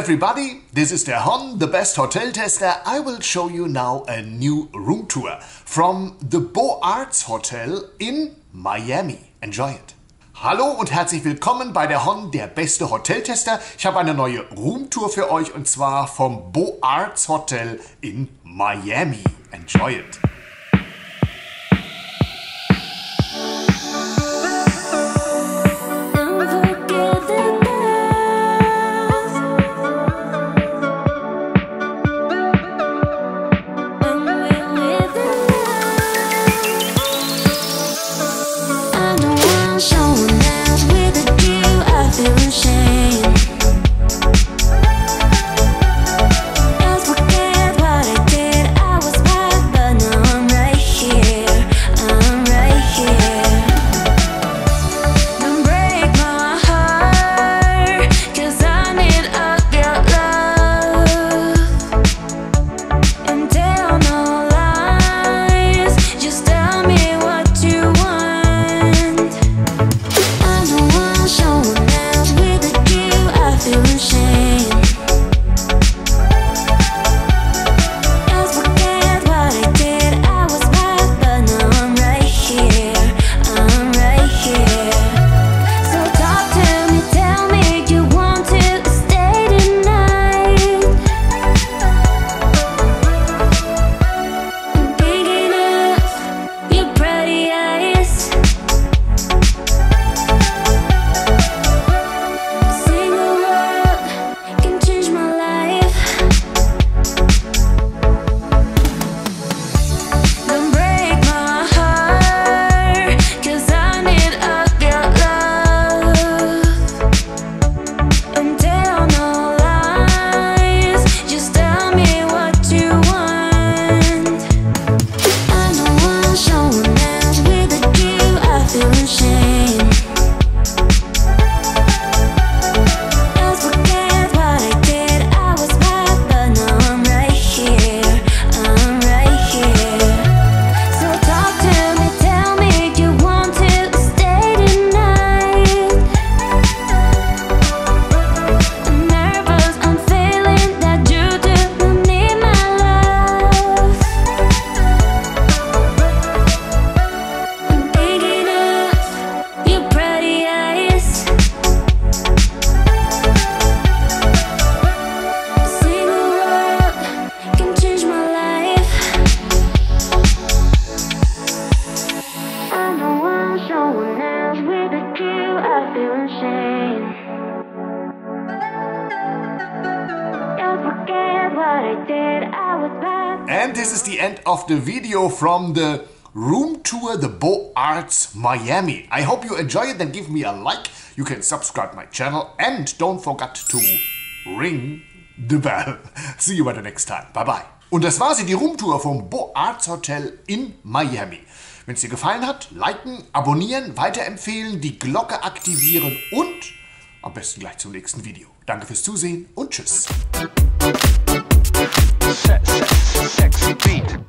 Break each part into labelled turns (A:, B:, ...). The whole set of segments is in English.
A: everybody, this is der HON, the best hotel tester. I will show you now a new room tour from the Beaux Hotel in Miami. Enjoy it. Hallo und herzlich willkommen bei der HON, der beste Hoteltester. Ich habe eine neue Roomtour für euch und zwar vom Beaux Hotel in Miami. Enjoy it. And this is the end of the video from the room tour, the Beaux Miami. I hope you enjoy it, then give me a like. You can subscribe my channel and don't forget to ring the bell. See you at the next time. Bye bye. Und das war sie, die Roomtour vom Beaux Hotel in Miami. Wenn es dir gefallen hat, liken, abonnieren, weiterempfehlen, die Glocke aktivieren und am besten gleich zum nächsten Video. Danke fürs Zusehen und tschüss.
B: Sexy beat.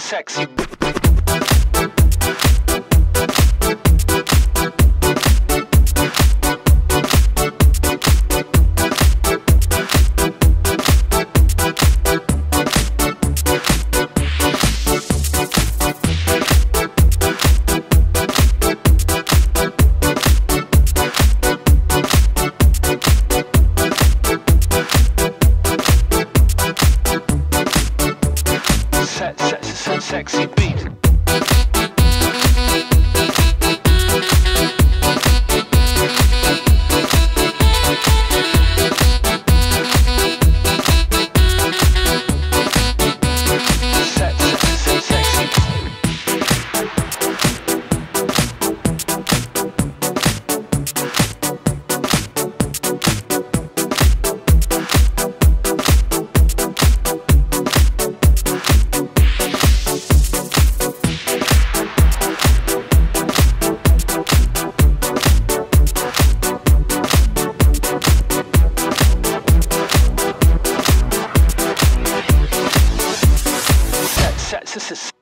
B: Sexy. sexy beat. This is